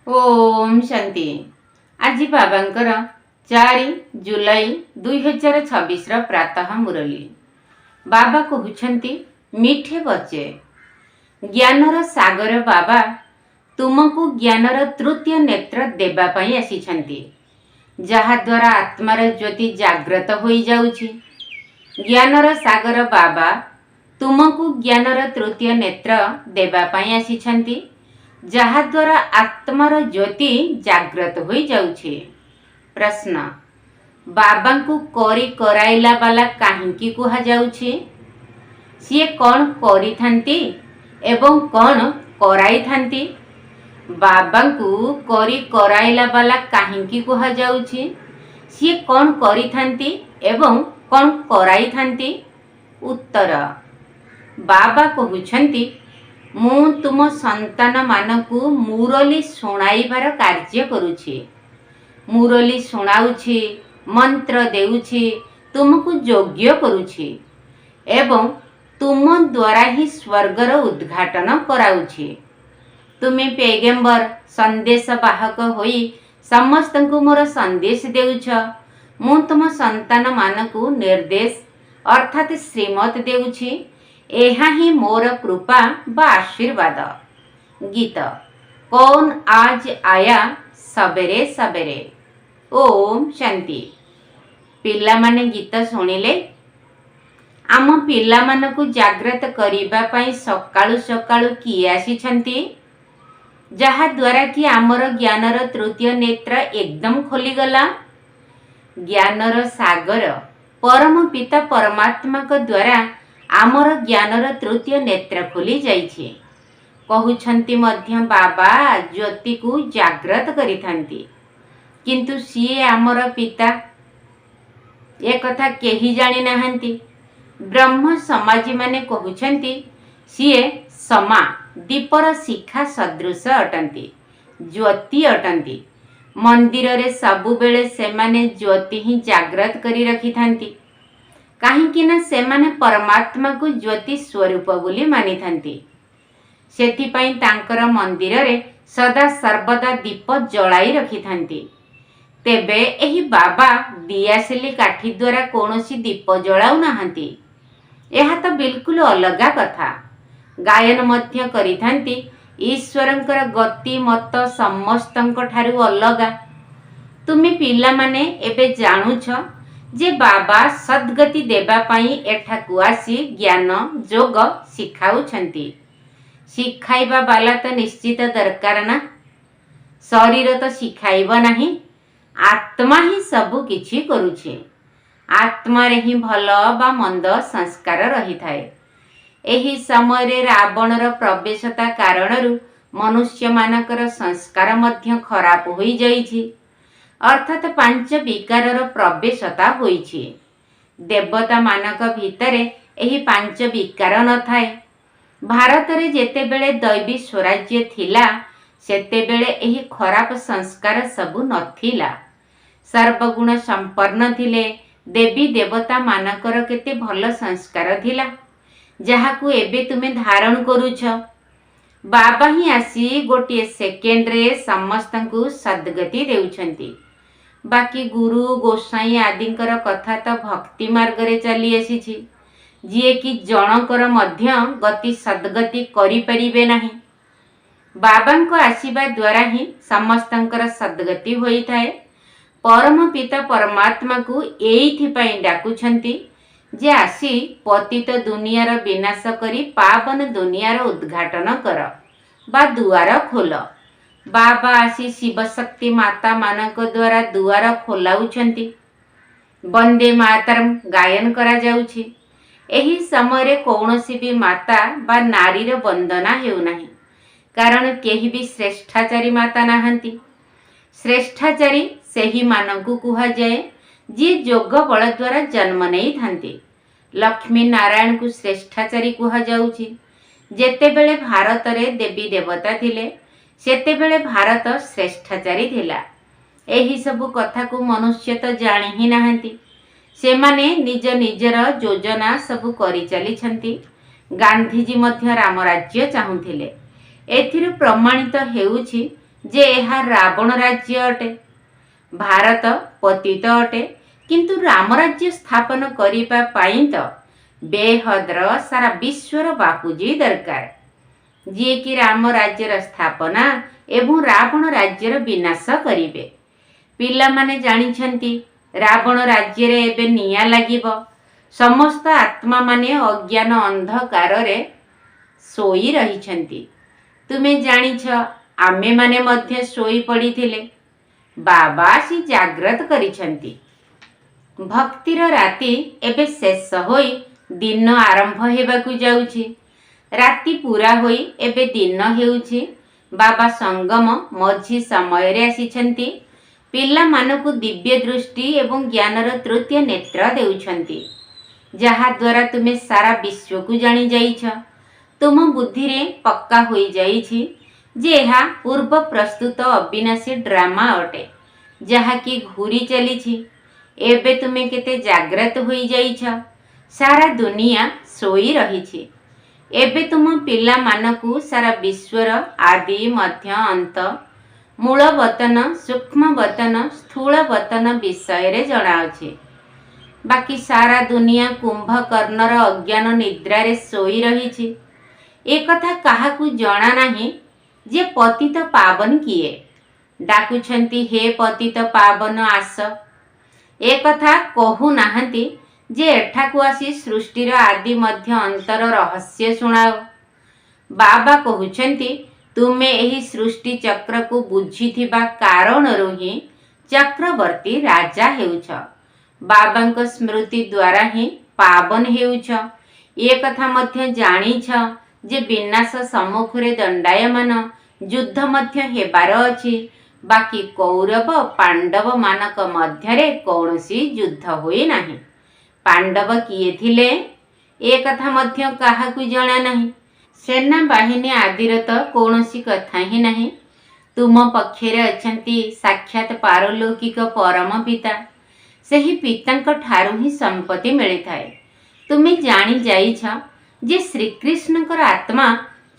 ओम शांति। आज बाबांकर 4 जुलाई 2026 प्रातः मुरली। बाबा कहते मीठे बच्चे ज्ञानर सागर बाबा तुमको ज्ञानर तृतीय नेत्र देवाई आसी जहाद्वारा आत्मार ज्योति जाग्रत हो जाउछि। ज्ञानर सागर बाबा तुमको ज्ञानर तृतीय नेत्र देवाई आसी जहाद्वारा आत्मार ज्योति जाग्रत हो जाउछि। प्रश्न, बाबा को करी कराइला वाला काहींकी कुहा जाउछि? सीए कौन करी थांती एवं कौन कराई थांती? बाबा को करी कराइला वाला काहींकी कुहा जाउछि? सीए कौन करी थांती एवं कौन कराई थांती? उत्तर, बाबा कहउछंती मु तुम संतान मानकु मुरली सुनाइबार कार्य करुछि। मुरली सुनाउछि, मंत्र देउछि, तुमको योग्य करुछि एवं तुम द्वारा ही स्वर्गर उद्घाटन कराउछि। तुमे पैगंबर संदेश बाहक होई समस्त को मोर संदेश देउछ। मु तुम संतान मानकु निर्देश अर्थात श्रीमत देउछि। एहा ही मोर कृपा बा आशीर्वाद। गीत कौन आज आया सबेरे सबेरे। ओम शांति। पिला माने गीत सुनिले आम पिला मानकु जाग्रत करिबा पई सकाळु सकाळु किए आसीछंती जहा द्वारा कि आमर ज्ञानर तृतीय नेत्र एकदम खोली गला। ज्ञानर सागर परम पिता परमात्मा को द्वारा आमर ज्ञानर तृतीय नेत्र खोली जाइछे। कहउछंती मध्य बाबा ज्योति को जाग्रत करिथांती, किंतु सीए आमर पिता ए कथा केही जानि नाहंती। ब्रह्म समाजी माने कहउछंती सीए समा दीपर शिखा सदृश अटंती, ज्योति अटंती। मंदिर रे सबु बेले से माने ज्योति ही जाग्रत करी रखी थांती, काहींकि ना से माने परमात्मा को ज्योति स्वरूप बोली मानि थांती। सेथिपाई तांकर मंदिर रे सदा सर्वदा दीप जलाई रखी थांती। तेबे एही बाबा दियासिली काठी द्वारा कोनोसी दीप जलाउ नाहंती। एहा तो बिल्कुल अलगा कथा। गायन मध्य करी थांती ईश्वरंकर गति मत समस्तंक ठारू अलगा। तुमे पिला माने एबे जानुछ जे बाबा सद्गति देबा पाई एठाकु आसी ज्ञान जोग शिखाउछंती। शिखाइबा बाला तो निश्चित दरकार ना। शरीर तो शिखाइब नाही, आत्मा ही सबु किछि करुछे। आत्मा रे ही भल बा मंद संस्कार रही थाए। एही समय रे रावणर प्रवेशता कारणरु मनुष्य मानकर संस्कार मध्य खराब होई जाइछि, अर्थात पांच विकारर प्रवेशता होइछि। देवता मानक भितरे एही पांच विकार न थाए। भारत रे जेते बेले दैवी स्वराज्य थिला सेते बेले एही खराब संस्कार सबु नथिला। सर्वगुण संपन्न थिले। देवी देवता मानकर केते भल संस्कार थिला जहाकु एबे तुमे धारण करूछ। बाबा ही आसी गोटे सेकेंड रे समस्तंकु सद्गति देउछंती। बाकी गुरु गोसाई आदिंकर कथा तो भक्ति मार्ग रे चली आसीछि, जिए कि जनकर मध्य गति सद्गति करि परिबे नाही। बाबांको आशीर्वाद द्वारा ही समस्तंकर सद्गति होई थाए। परम पिता परमात्मा को एइथि पई डाकुछंती जे आसी पतित दुनियार विनाश करी पावन दुनियार उद्घाटन कर बा दुआर खोल। बाबा आसी शिवशक्ति माता मानक द्वारा दुआर खोलाउछंती। वंदे मातरम गायन करा जाउछि। एही समय रे कौनसी भी माता बा नारीर वंदना हेउ नाही, कारण केही भी श्रेष्ठाचारी माता नाहंती। श्रेष्ठाचारी सेही मानकु कुहा जाए जे जोग बल द्वारा जन्म नहीं थांती। लक्ष्मी नारायण को श्रेष्ठाचारी कुहा जाउछि। जेते बेले भारत रे देवी देवता थिले सेते बेले भारत श्रेष्ठाचारी थिला। एही सबु कथा को मनुष्य तो जानि ही नाहंती। से माने निज निजर योजना सबु करि चली छंती। गांधीजी मध्य रामराज्य चाहुथिले। एथिरु प्रमाणित हेउछि ଯେ ଏହା ରାବଣ ରାଜ୍ୟ ଅଟେ। ଭାରତ ପତିତ ଅଟେ, କିନ୍ତୁ ରାମ ରାଜ୍ୟ ସ୍ଥାପନ କରିବା ପାଇଁ ତ ବେହଦର ସାରା ବିଶ୍ୱର ବାପୁଜୀ ଦରକାର, ଯିଏକି ରାମ ରାଜ୍ୟର ସ୍ଥାପନା ଏବଂ ରାବଣ ରାଜ୍ୟର ବିନାଶ କରିବେ। ପିଲାମାନେ ଜାଣିଛନ୍ତି ରାବଣ ରାଜ୍ୟରେ ଏବେ ନିଆଁ ଲାଗିବ। ସମସ୍ତ ଆତ୍ମାମାନେ ଅଜ୍ଞାନ ଅନ୍ଧକାରରେ ଶୋଇ ରହିଛନ୍ତି। ତୁମେ ଜାଣିଛ ଆମେମାନେ ମଧ୍ୟ ଶୋଇ ପଡ଼ିଥିଲେ। ବାବା ଆସି ଜାଗ୍ରତ କରିଛନ୍ତି। ଭକ୍ତିର ରାତି ଏବେ ଶେଷ ହୋଇ ଦିନ ଆରମ୍ଭ ହେବାକୁ ଯାଉଛି। ରାତି ପୁରା ହୋଇ ଏବେ ଦିନ ହେଉଛି। ବାବା ସଙ୍ଗମ ମଝି ସମୟରେ ଆସିଛନ୍ତି। ପିଲାମାନଙ୍କୁ ଦିବ୍ୟ ଦୃଷ୍ଟି ଏବଂ ଜ୍ଞାନର ତୃତୀୟ ନେତ୍ର ଦେଉଛନ୍ତି, ଯାହାଦ୍ୱାରା ତୁମେ ସାରା ବିଶ୍ୱକୁ ଜାଣିଯାଇଛ। ତୁମ ବୁଦ୍ଧିରେ ପକ୍କା ହୋଇଯାଇଛି ଯେ ଏହା ପୂର୍ବ ପ୍ରସ୍ତୁତ ଅବିନାଶୀ ଡ୍ରାମା ଅଟେ, ଯାହାକି ଘୂରି ଚାଲିଛି। ଏବେ ତୁମେ କେତେ ଜାଗ୍ରତ ହୋଇଯାଇଛ। ସାରା ଦୁନିଆ ଶୋଇ ରହିଛି। ଏବେ ତୁମ ପିଲାମାନଙ୍କୁ ସାରା ବିଶ୍ୱର ଆଦି ମଧ୍ୟ ଅନ୍ତ, ମୂଳ ବତନ, ସୂକ୍ଷ୍ମ ବତନ, ସ୍ଥୂଳ ବତନ ବିଷୟରେ ଜଣାଅଛି। ବାକି ସାରା ଦୁନିଆ କୁମ୍ଭକର୍ଣ୍ଣର ଅଜ୍ଞାନ ନିଦ୍ରାରେ ଶୋଇ ରହିଛି। ଏକଥା କାହାକୁ ଜଣା ନାହିଁ ଯେ ପତିତ ପାବନ କିଏ। ଡାକୁଛନ୍ତି, ହେ ପତିତ ପାବନ ଆସ। ଏକଥା କହୁନାହାନ୍ତି ଯେ ଏଠାକୁ ଆସି ସୃଷ୍ଟିର ଆଦି ମଧ୍ୟ ଅନ୍ତର ରହସ୍ୟ ଶୁଣାଅ। ବାବା କହୁଛନ୍ତି, ତୁମେ ଏହି ସୃଷ୍ଟି ଚକ୍ରକୁ ବୁଝିଥିବା କାରଣରୁ ହିଁ ଚକ୍ରବର୍ତ୍ତୀ ରାଜା ହେଉଛ। ବାବାଙ୍କ ସ୍ମୃତି ଦ୍ୱାରା ହିଁ ପାବନ ହେଉଛ। ଏ କଥା ମଧ୍ୟ ଜାଣିଛ ଯେ ବିନାଶ ସମ୍ମୁଖରେ ଦଣ୍ଡାୟମାନ, ଯୁଦ୍ଧ ମଧ୍ୟ ହେବାର ଅଛି। ବାକି କୌରବ ପାଣ୍ଡବ ମାନଙ୍କ ମଧ୍ୟରେ କୌଣସି ଯୁଦ୍ଧ ହୋଇନାହିଁ। ପାଣ୍ଡବ କିଏ ଥିଲେ ଏ କଥା ମଧ୍ୟ କାହାକୁ ଜଣା ନାହିଁ। ସେନାବାହିନୀ ଆଦିର ତ କୌଣସି କଥା ହିଁ ନାହିଁ। ତୁମ ପକ୍ଷରେ ଅଛନ୍ତି ସାକ୍ଷାତ ପାରଲୌକିକ ପରମ ପିତା। ସେହି ପିତାଙ୍କ ଠାରୁ ହିଁ ସମ୍ପତ୍ତି ମିଳିଥାଏ। ତୁମେ ଜାଣି ଯାଇଛ ଯେ ଶ୍ରୀକୃଷ୍ଣଙ୍କର ଆତ୍ମା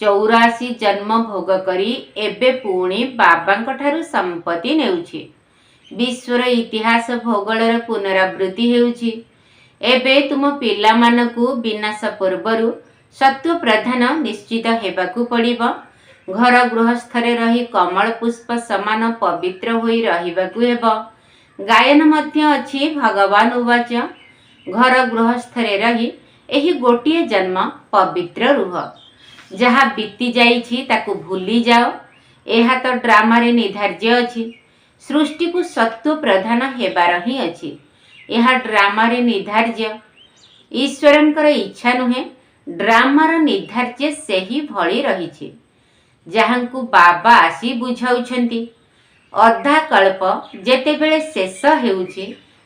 84 ଜନ୍ମ ଭୋଗ କରି ଏବେ ପୁଣି ବାବାଙ୍କ ଠାରୁ ସମ୍ପତ୍ତି ନେଉଛି। ବିଶ୍ୱର ଇତିହାସ ଭୂଗୋଳର ପୁନରାବୃତ୍ତି ହେଉଛି। ଏବେ ତୁମ ପିଲାମାନଙ୍କୁ ବିନାଶ ପୂର୍ବରୁ ସତ୍ୱ ପ୍ରଧାନ ନିଶ୍ଚିତ ହେବାକୁ ପଡ଼ିବ। ଘର ଗୃହସ୍ଥରେ ରହି କମଳ ପୁଷ୍ପ ସମାନ ପବିତ୍ର ହୋଇ ରହିବାକୁ ହେବ। ଗାୟନ ମଧ୍ୟ ଅଛି, ଭଗବାନ ଉବାଚ, ଘର ଗୃହସ୍ଥରେ ରହି ଏହି ଗୋଟିଏ ଜନ୍ମ ପବିତ୍ର ରୁହ। ଯାହା ବିତି ଯାଇଛି ତାକୁ ଭୁଲି ଯାଅ। ଏହା ତ ଡ୍ରାମାରେ ନିର୍ଦ୍ଧାର୍ଯ୍ୟ ଅଛି। ସୃଷ୍ଟିକୁ ସତ୍ୱ ପ୍ରଧାନ ହେବାର ହିଁ ଅଛି। ଏହା ଡ୍ରାମାରେ ନିର୍ଦ୍ଧାର୍ଯ୍ୟ। ଈଶ୍ୱରଙ୍କର ଇଚ୍ଛା ନୁହେଁ, ଡ୍ରାମାର ନିର୍ଦ୍ଧାର୍ଯ୍ୟ ସେହି ଭଳି ରହିଛି, ଯାହାଙ୍କୁ ବାବା ଆସି ବୁଝାଉଛନ୍ତି। ଅଧା କଳ୍ପ ଯେତେବେଳେ ଶେଷ ହେଉଛି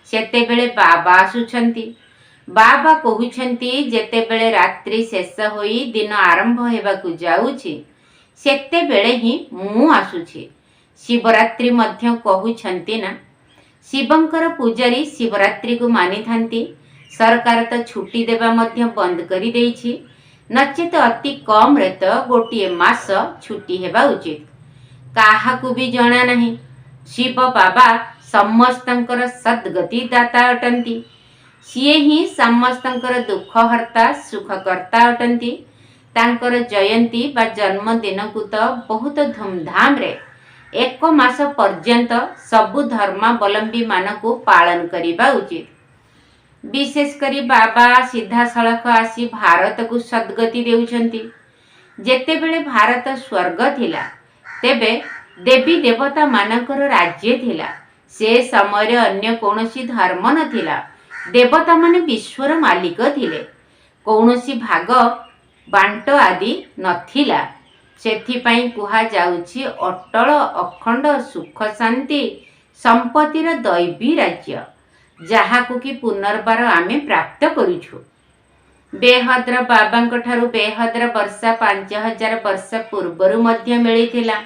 ସେତେବେଳେ ବାବା ଆସୁଛନ୍ତି। ବାବା କହୁଛନ୍ତି, ଯେତେବେଳେ ରାତ୍ରି ଶେଷ ହୋଇ ଦିନ ଆରମ୍ଭ ହେବାକୁ ଯାଉଛି ସେତେବେଳେ ହିଁ ମୁଁ ଆସୁଛି। ଶିବରାତ୍ରି ମଧ୍ୟ କହୁଛନ୍ତି ନା। ଶିବଙ୍କର ପୂଜାରୀ ଶିବରାତ୍ରିକୁ ମାନିଥାନ୍ତି। ସରକାର ତ ଛୁଟି ଦେବା ମଧ୍ୟ ବନ୍ଦ କରିଦେଇଛି। ନଚେତ ଅତି କମ୍ରେ ତ ଗୋଟିଏ ମାସ ଛୁଟି ହେବା ଉଚିତ। କାହାକୁ ବି ଜଣା ନାହିଁ ଶିବ ବାବା ସମସ୍ତଙ୍କର ସଦ୍ଗତି ଦାତା ଅଟନ୍ତି। ସିଏ ହିଁ ସମସ୍ତଙ୍କର ଦୁଃଖହର୍ତ୍ତା, ସୁଖକର୍ତ୍ତା ଅଟନ୍ତି। ତାଙ୍କର ଜୟନ୍ତୀ ବା ଜନ୍ମଦିନକୁ ତ ବହୁତ ଧୁମଧାମରେ 1 ମାସ ପର୍ଯ୍ୟନ୍ତ ସବୁ ଧର୍ମାବଲମ୍ବୀ ମାନଙ୍କୁ ପାଳନ କରିବା ଉଚିତ। ବିଶେଷ କରି ବାବା ସିଧାସଳଖ ଆସି ଭାରତକୁ ସଦ୍ଗତି ଦେଉଛନ୍ତି। ଯେତେବେଳେ ଭାରତ ସ୍ୱର୍ଗ ଥିଲା ତେବେ ଦେବୀ ଦେବତା ମାନଙ୍କର ରାଜ୍ୟ ଥିଲା। ସେ ସମୟରେ ଅନ୍ୟ କୌଣସି ଧର୍ମ ନଥିଲା। ଦେବତାମାନେ ବିଶ୍ୱର ମାଲିକ ଥିଲେ। କୌଣସି ଭାଗ ବାଣ୍ଟ ଆଦି ନଥିଲା। ସେଥିପାଇଁ କୁହାଯାଉଛି ଅଟଳ ଅଖଣ୍ଡ ସୁଖ ଶାନ୍ତି ସମ୍ପତ୍ତିର ଦୈବୀ ରାଜ୍ୟ, ଯାହାକୁ କି ପୁନର୍ବାର ଆମେ ପ୍ରାପ୍ତ କରୁଛୁ। ବେହଦ୍ର ବାବାଙ୍କ ଠାରୁ ବେହଦ୍ର ବର୍ଷା 5000 ବର୍ଷ ପୂର୍ବରୁ ମଧ୍ୟ ମିଳିଥିଲା।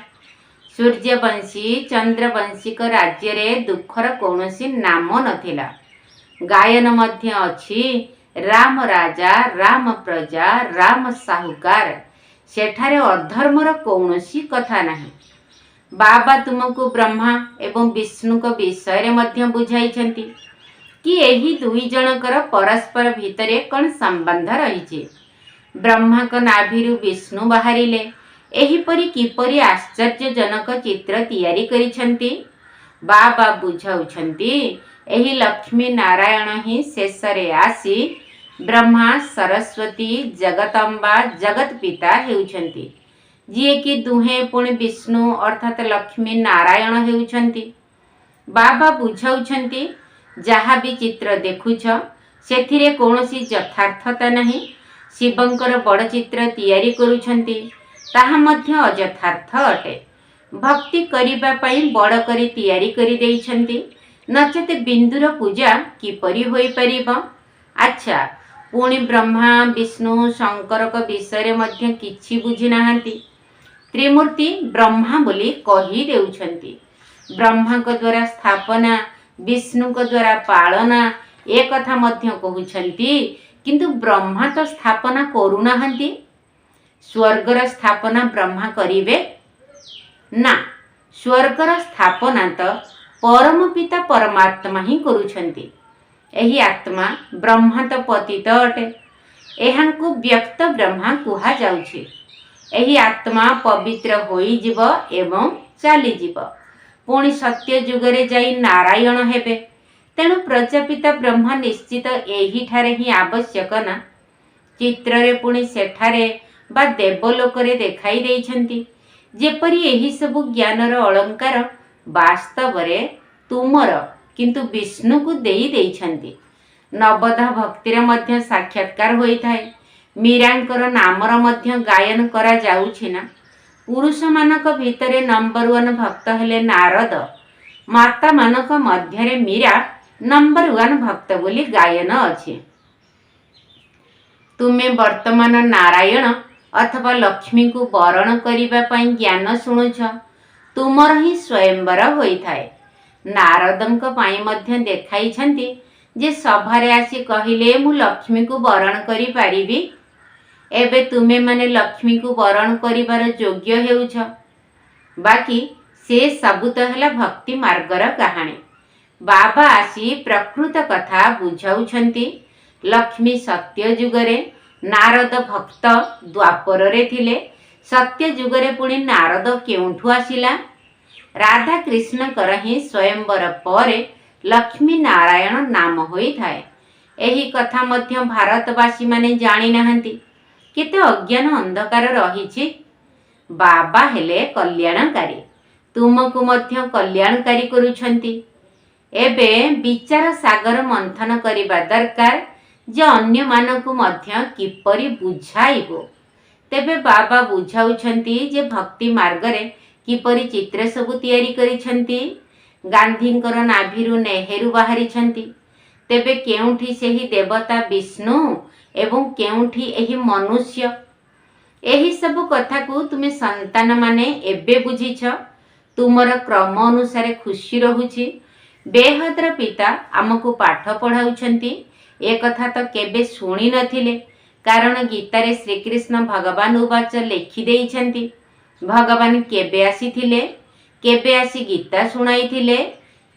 ସୂର୍ଯ୍ୟବଂଶୀ ଚନ୍ଦ୍ରବଂଶୀଙ୍କ ରାଜ୍ୟରେ ଦୁଃଖର କୌଣସି ନାମ ନଥିଲା। ଗାୟନ ମଧ୍ୟ ଅଛି, ରାମ ରାଜା, ରାମ ପ୍ରଜା, ରାମ ସାହୁକାର। ସେଠାରେ ଅଧର୍ମର କୌଣସି କଥା ନାହିଁ। बाबा तुमको ब्रह्मा एवं विष्णु को विषय मध्य बुझाइछन्ति कि एही दुई जनकर परस्पर भितरे कौन संबंध रही। ब्रह्मा को नाभिरु विष्णु बाहरिले एहीपरि किपरि आश्चर्यजनक चित्र तैयारी करिछन्ति। बाबा बुझाउछन्ति एही लक्ष्मी नारायण ही शेषरे आसी ब्रह्मा सरस्वती जगतंबा जगत पिता हेउछन्ति, जिए कि दुहे पुणी विष्णु अर्थात लक्ष्मी नारायण हेउछन्ति। बाबा बुझाउछन्ति जहाँ भी चित्र देखुछ सेथिरे कौनसी यथार्थता नहीं। शिवंकर बड़ चित्र तैयारी करुछन्ति ताहा मध्य अयथार्थ अटे। भक्ति करिबा पई बड़ करी तैयारी करि देइछन्ति, नचेत बिंदुर पूजा किपरि होई परिबो। अच्छा, पुणी ब्रह्मा विष्णु शंकर को विषय मध्य किछि बुझी नाहंती। त्रिमूर्ति ब्रह्मा बोली कही देउछन्ति। ब्रह्मा को द्वारा स्थापना विष्णु को द्वारा पालना एक कथा मध्य कहउछन्ति, किंतु ब्रह्मा तो स्थापना करू नाहंती। स्वर्गर स्थापना ब्रह्मा करिवे ना, स्वर्गर स्थापना तो परम पिता परमात्मा ही करुछन्ति। एही आत्मा ब्रह्मा तो पतित अटे, एहांकु व्यक्त ब्रह्मा कुहा जाउछि। एही आत्मा पवित्र होई जीव एवं चाली जीव, पुणी सत्य जुगरे जाई नारायण हेबे। तेणु प्रजापिता ब्रह्मा निश्चित एही ठारे ही आवश्यक ना। चित्रे पुणी सेठारे बा देवलोकरे देखाई देइछन्ति जेपरि एही सबु ज्ञानर अलंकार वास्तव रे तुमर किंतु विष्णु को देई देइछन्ति। नवधा भक्तिर मध्य साक्षात्कार होई थाए। मीरांकर नामर मध्य गायन करा जाउछि ना। पुरुष मानक भितरे नंबर 1 भक्त हेले नारद, माता मानक मध्यरे मीरा नंबर 1 भक्त बोली गायन अछि। तुमे वर्तमान नारायण अथवा लक्ष्मी को वरण करिबा पई ज्ञान शुणुछ, तुमर ही स्वयंवर होई थाए। नारदंक पाई मध्य देखाइछन्ति जे सभारे आसी कहिले मु लक्ष्मी को वरण करि पारिबी। एबे तुमे माने लक्ष्मी को वरण करिबार योग्य हेउछ। बाकी से सबु तो हैला भक्ति मार्गर कहानी। बाबा आसी प्रकृत कथा बुझाउछन्ति। लक्ष्मी सत्य जुगरे, नारद भक्त द्वापर रे थिले। सत्य जुगरे पुणी नारद केउठु आसिला? राधा कृष्ण कर ही स्वयंवर परे लक्ष्मी नारायण नाम होई थाए। एही कथा मध्य भारतवासी माने जानी नाहंती। केते अज्ञान अंधकार रहिछि। बाबा हेले कल्याणकारी, तुमको मध्य कल्याणकारी करुछन्ति। एबे विचार सागर मंथन करिबा दरकार जे अन्य मानकु मध्य किपरि बुझाइबो। तेबे बाबा बुझाउछन्ति जे भक्ति मार्गरे किपरि चित्र सबु तैयारी करिछन्ति। गांधींकर नाभिरु नेहरू बाहरिछन्ति। तेबे केउठी सेही देवता विष्णु एवं केउठी एही मनुष्य? एही सबु कथा को तुमे संतान माने एबे बुझिछ। तुमर क्रम अनुसार खुशी रहुछि। बेहद्र पिता आमको पाठ पढ़ाउछन्ति। ए कथा तो केबे शुणी नथिले, कारण गीतारे श्रीकृष्ण भगवान उवाच लेखि देइछन्ति। भगवान केबे आसीथिले, केबे आसी गीता शुणाइथिले,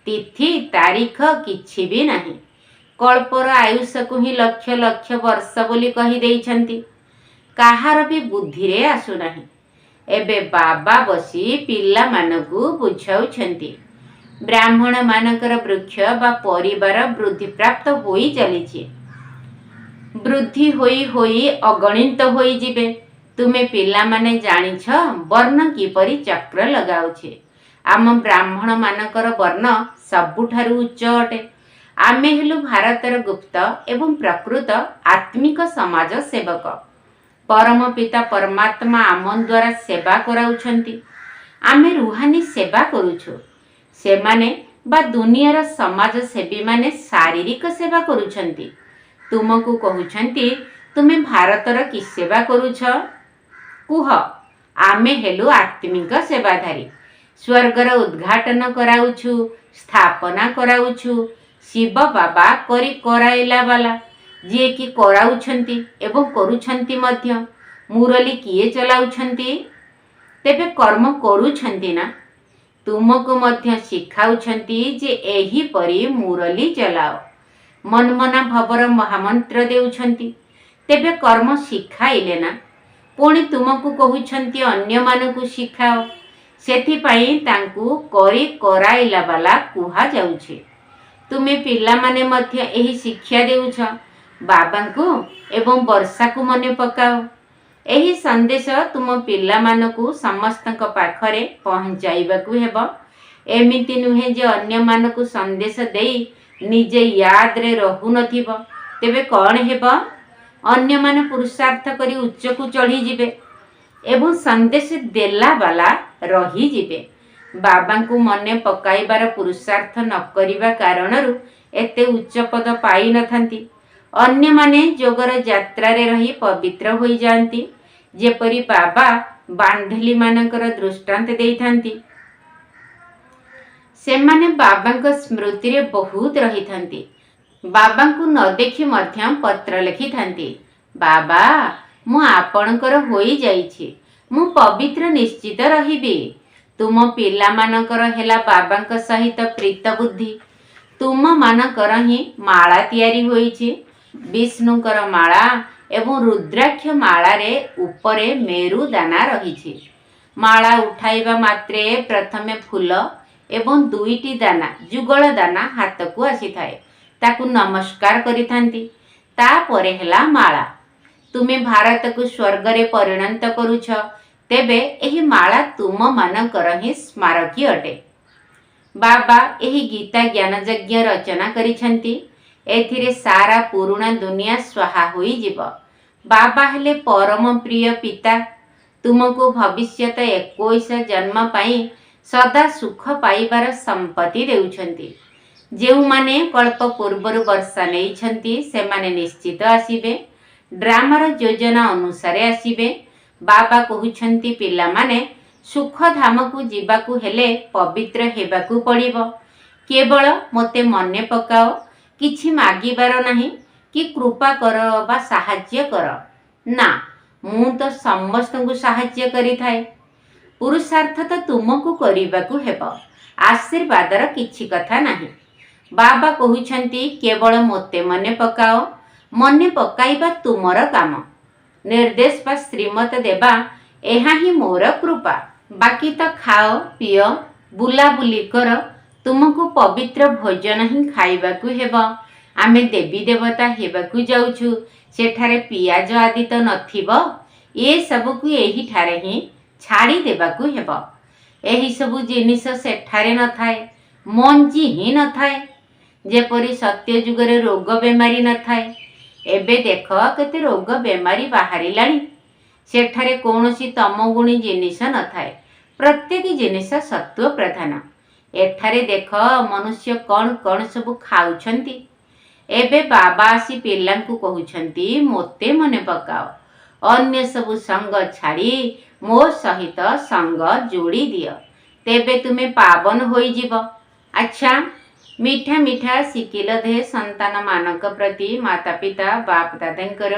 तिथि तारीख किछि भी नाही। कल्पर आयुष को ही लक्ष लक्ष वर्ष बोली कहि देइछन्ति। काहार भी बुद्धि रे आसु नाही। एबे बाबा बसी पिला मानकु बुझाउछन्ति। ब्राह्मण मानकर वृक्ष बा परिवार वृद्धि प्राप्त होई चलिछि। वृद्धि होई होई अगणित होई जिबे। तुमे पिला माने जानिछ वर्ण किपरि चक्र लगाउछे। आम ब्राह्मण मानकर वर्ण सबुठारु उच्च अटे। आमे हेलु भारतर गुप्त एवं प्रकृत आत्मिक समाज सेवक। परम पिता परमात्मा आम द्वारा सेवा कराउछन्ति। आमे रुहानी सेवा करुछु। सेमाने बा दुनियार समाज सेवी माने शारीरिक सेवा करुछन्ति। तुमको कहउछन्ति तुमे भारतर कि सेवा करुछ? कुह। आमे हेलु आत्मिक सेवाधारी। स्वर्गर उद्घाटन कराउछु, स्थापना कराउछु। शिव बाबा करी कराइला वाला, जे कि कराउछन्ति एवं करुछन्ति मध्य। मुरली किए चलाउछन्ति? तेबे कर्म करुछन्ति ना? तुमको मध्य शिखाउछंती जे एहीपरि मुरली चलाओ। मनमना भवर महामंत्र देउछंती। तेबे कर्म शिखाइले ना, पुणी तुमको कहउछंती अन्य मानकु शिखाओ। सेथिपाई तांकु करी कराइला वाला कुहा जाउछे। तुमे पिला माने मध्य एही शिक्षा देउछ। बाबांकु एवं वर्षाकु मने पकाओ। एही संदेश तुम पिला मानकु समस्तक पाखरे पहुंचाइबाकु हेबो। एमिति नुहे जे अन्य मानकु संदेश देई निजे याद रे रहु नथिबो। तेबे कौन हेबो? अन्य माने पुरुषार्थ करी उच्चकु चढ़ी जिबे एवं संदेश देला वाला रही जिबे। बाबांकु मने पकाइबार पुरुषार्थ न करिबा कारणरु एते उच्च पद पाई नथांती। अन्य माने जोगर यात्रा रे रही पवित्र होई जांती, जेपरि बाबा बांधली मानकर दृष्टांत देइथांती। सेमाने बाबांक स्मृति रे बहुत रही थांती। बाबांकु न देखि मध्य पत्र लिखि थांती। बाबा मु आपणकर होई जाइछि, मु पवित्र निश्चित रहिबी। तुम पिला मानकर हेला बाबांक सहित प्रीत बुद्धि। तुम मानकर ही माला तियारी होइछि। विष्णुकर माला एवं रुद्राक्ष माला रे ऊपरे मेरु दाना रहिछि। माला उठाइबा मात्रे प्रथमे फूल एवं दुईटी दाना जुगल दाना हाथ को आसी थाए। ताकु नमस्कार करिथांती। तापरे हेला माला। तुमे भारत को स्वर्ग रे परिणत करूछ। तेबे एही माला तुम मानकर ही स्मारकी अटे। बाबा एही गीता ज्ञान यज्ञ रचना करिछंती। एथिरे सारा पुराणा दुनिया स्वाहा होई जिव। बाबा हेले परम प्रिय पिता। तुमको भविष्यत 21 जन्म पाई सदा सुख पाइबार संपत्ति देउछंती। जेउ माने कल्प पूर्वरु वर्षा नेइछंती सेमाने निश्चित आसीबे। ड्रामार योजना अनुसारे आसीबे। बाबा कहउछंती पिला माने सुख धाम को जीवाकू हेले पवित्र हेबाकू पड़िबो। केवल मते मने पकाओ। किछि मागिबार नाही कि कृपा कर बा साहाय्य कर ना, मु तो समस्तंकु साहाय्य करि थाए। पुरुषार्थ तो तुमको करिबाकू हेबो। आशीर्वादर किछि कथा नाही। बाबा कहउछंती केवल मते मने पकाओ। मने पकाइबा तुमर काम। निर्देश बा श्रीमत देबा एहा ही मोर कृपा। बाकी तो खाओ पियो बुला बुली कर। तुमको पवित्र भोजन ही खाइबाकू हेबो। आमे देवी देवता हेबाकू जाउछु। सेठारे पियाज आदि तो नथिबो। ए सबकू एही ठारे ही छाड़ी देबाकू हेबो। एही सबु जिनिस सेठारे न थाए। मंजी ही न थाए। जेपरि सत्य जुगरे रोग बेमारी न थाए। एबे देख केते रोग बेमारी बाहरिलाणी। सेठारे कौनसी तमगुणी जिनिस न थाए। प्रत्येक जिनिस सत्व प्रधान। एठारे देख मनुष्य कौन कौन सब खाउछंती। एबे बाबा आसी पिलांकु कहउछंती मोते मने पकाओ। अन्य सब संग छाड़ी मो सहित संग जोड़ी दियो। तेबे तुमे पावन होई जीवो। अच्छा मीठा मीठा सिकिल दे संतान मानक प्रति माता पिता बाप दादांकर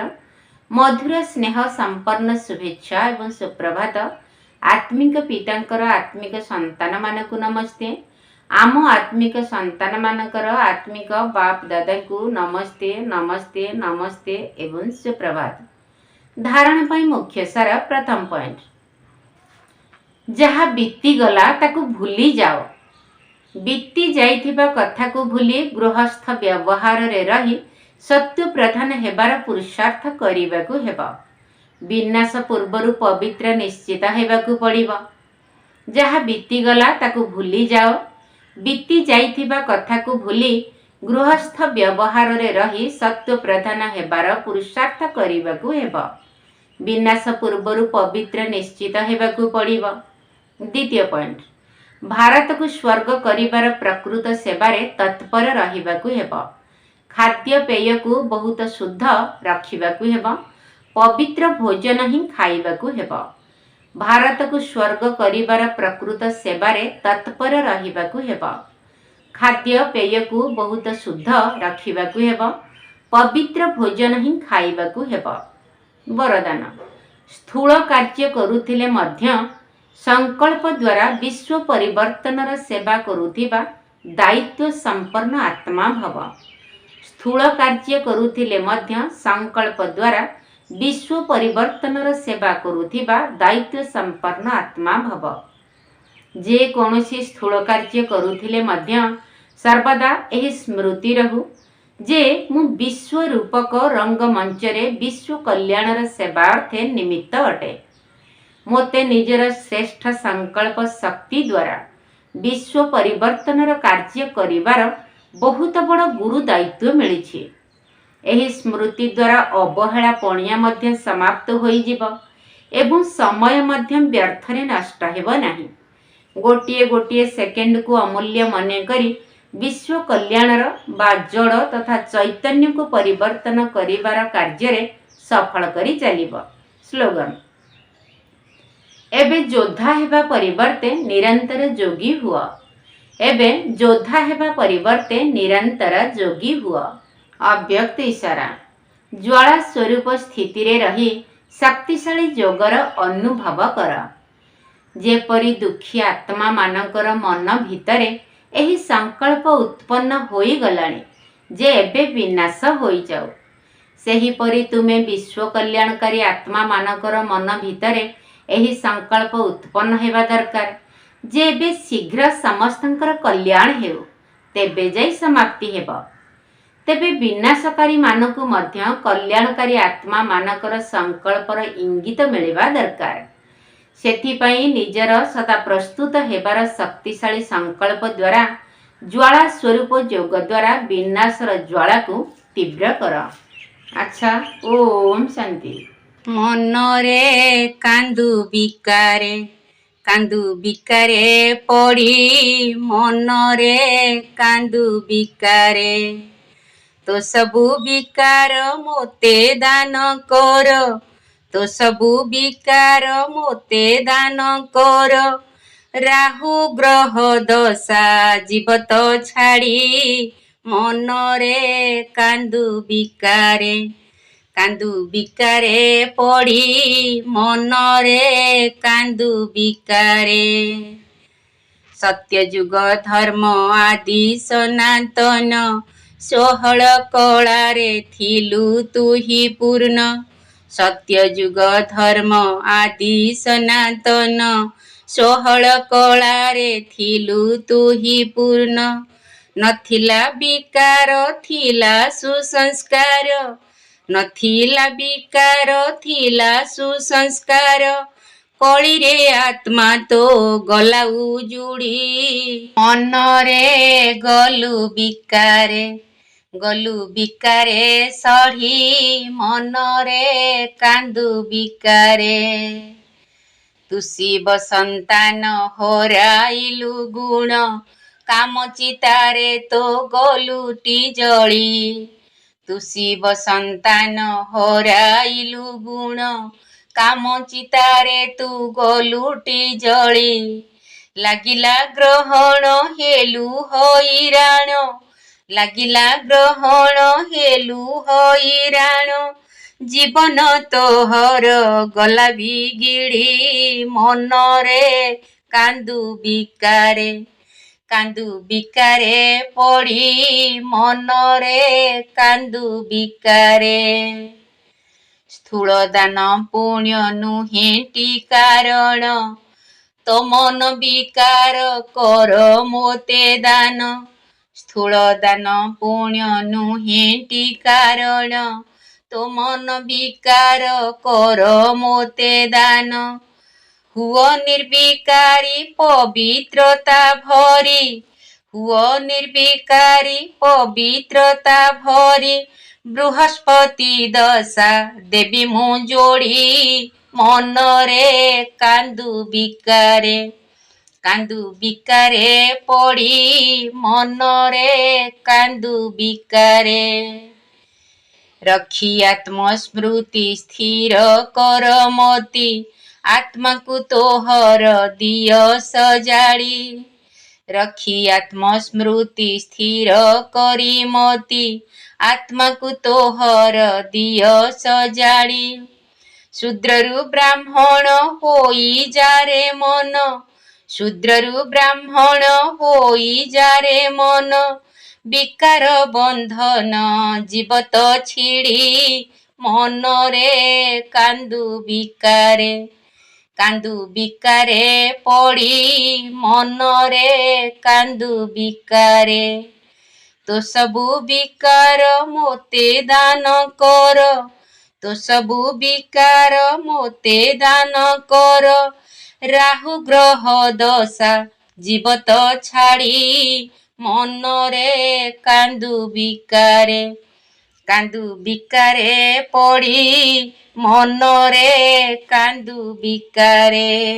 मधुर स्नेह संपन्न शुभेच्छा एवं सुप्रभात। आत्मिक पितांकर आत्मिक संतान मानकु नमस्ते। आम आत्मिक संतान मानकर आत्मिक बाप दादांकु नमस्ते नमस्ते नमस्ते एवं सुप्रभात। धारण पाई मुख्य सार प्रथम पॉइंट, जहा बीती गला ताकु भूली जाओ। बीती जाइथिबा कथा को भूली गृहस्थ व्यवहार रे रही सत्य प्रधान हेबार पुरुषार्थ करिबाकू हेबा। विनाश पूर्वरु पवित्र निश्चित हेबाकू पड़िबो। जहा बीती गला ताकू भूली जाओ। बीती जाइथिबा कथा को भूली गृहस्थ व्यवहार रे रही सत्य प्रधान हेबार पुरुषार्थ करिबाकू हेबा। विनाश पूर्वरु पवित्र निश्चित हेबाकू पड़िबो। द्वितीय पॉइंट, भारत को स्वर्ग करिबार प्रकृत सेवारे तत्पर रहिबाकू हेबो। खाद्य पेय को बहुत शुद्ध रखिबाकू हेबो। पवित्र भोजन ही खाइबाकू हेबो। भारत को स्वर्ग करिबार प्रकृत सेवारे तत्पर रहिबाकू हेबो। खाद्य पेय को बहुत शुद्ध रखिबाकू हेबो। पवित्र भोजन ही खाइबाकू हेबो। वरदान, स्थूल कार्य करुथिले मध्य संकल्प द्वारा विश्व परिवर्तनर सेवा करुथिबा दायित्व संपन्न आत्मा भव। स्थूल कार्य करुथिले मध्य संकल्प द्वारा विश्व परिवर्तनर सेवा करुथिबा दायित्व संपन्न आत्मा भव। जे कौनसी स्थूल कार्य करुथिले मध्य सर्वदा एही स्मृति रहु जे मु विश्व रूपक रंगमंचरे विश्व कल्याणर सेवार्थे निमित्त अटे। मोते निजर श्रेष्ठ संकल्प शक्ति द्वारा विश्व परिवर्तनर कार्य करिवार बहुत बड़ गुरु दायित्व मिलिछि। एही स्मृति द्वारा अवहेला पणिया मध्य समाप्त होइजिब एवं समय मध्य व्यर्थरे नष्ट हेब नाही। गोटिए गोटिए सेकेंड को अमूल्य मने करी विश्व कल्याणर बा जड़ तथा चैतन्य को परिवर्तन करिवार कार्य सफल करी चलिब। स्लोगन एबे योद्धा हेबा परिवर्ते निरंतर जोगी हुआ। एबे योद्धा हेबा परिवर्ते निरंतर जोगी हुआ। अव्यक्त इशारा ज्वाला स्वरूप स्थिति रे रही शक्तिशाली योगर अनुभव कर। जेपरी दुखी आत्मा मानकर मन भितरे एही संकल्प उत्पन्न होई गलानी जे एबे विनाश होई जाऊ। सेही परी तुमे विश्व कल्याणकारी आत्मा मानकर मन भितरे एही संकल्प उत्पन्न हेबा दरकार जे एबे शीघ्र समस्तंकर कल्याण हेउ तेबे जाई समाप्ति हेब। तेबे विनाशकारी मानकु मध्य कल्याणकारी आत्मा मानकर संकल्पर इंगित मिलिबा दरकार। सेथिपाई निजर सदा प्रस्तुत हेबार शक्तिशाली संकल्प द्वारा ज्वाला स्वरूप योग द्वारा विनाशर ज्वाला को तीव्र कर। अच्छा, ओम शांति। मनरे कांदु बिकारे पड़ी मनरे कांदु बिकारे तो सबु बिकार मोते दान कर तो सबु बिकार मोते दान कर राहु ग्रह दशा जीवत छाड़ी मनरे कांदु बिकारे पड़ी मनरे कांदु बिकारे सत्य जुग धर्म आदि सनातन षोहळ कलारे थिलु तुही पूर्ण सत्य जुग धर्म आदि सनातन षोहळ कलारे थिलु तुही पूर्ण नथिला विकार थिला सुसंस्कार नथिला विकार थिला सुसंस्कार कली रे आत्मा तो गला उजुड़ी मनरे गलु बिकारे सढ़ी मनरे कांदु बिकारे तुसी बसंतान हराइलु गुण काम चितारे तो गलुटी जली तुसी बसंतान हराइलु गुण काम चितारे तू गलुटी जली लागिला ग्रहण हेलु हैराण लागिला ग्रहण हेलु हैराण जीवन तोहर गला बिगिड़ी मनरे कांदु बिकारे पड़ी मनरे कांदु बिकारे स्थूल दान पुण्य नुहेटी कारण तो मन विकार कर मोते दान स्थूल दान पुण्य नुहेटी कारण तो मन विकार कर मोते दान हुओ निर्विकारी पवित्रता भरी बृहस्पति दशा देवी मु जोड़ी मनरे कांदु बिकारे पड़ी मनरे कांदु बिकारे रखी आत्मस्मृति स्थिर कर मति आत्मा को तोहर दिय सजाड़ी रखी आत्मस्मृति स्थिर करी मति आत्मा को तोहर दिय सजाड़ी ଶୂଦ୍ରରୁ ବ୍ରାହ୍ମଣ ହୋଇଯାରେ ମନ, ଶୂଦ୍ରରୁ ବ୍ରାହ୍ମଣ ହୋଇଯାରେ ମନ, ବିକାର ବନ୍ଧନ ଜୀବତ ଛିଡ଼ି, ମନରେ କାନ୍ଦୁ ବିକାରେ, କାନ୍ଦୁ ବିକାରେ ପଡ଼ି, ମନରେ କାନ୍ଦୁ ବିକାରେ। ତୋ ସବୁ ବିକାର ମୋତେ ଦାନ କର, ତୋ ସବୁ ବିକାର ମୋତେ ଦାନ କର, ରାହୁ ଗ୍ରହ ଦଶା ଜୀବତ ଛାଡ଼ି, ମନରେ କାନ୍ଦୁ ବିକାରେ, କାନ୍ଦୁ ବିକାରେ ପଡ଼ି, ମନରେ କାନ୍ଦୁ ବିକାରେ।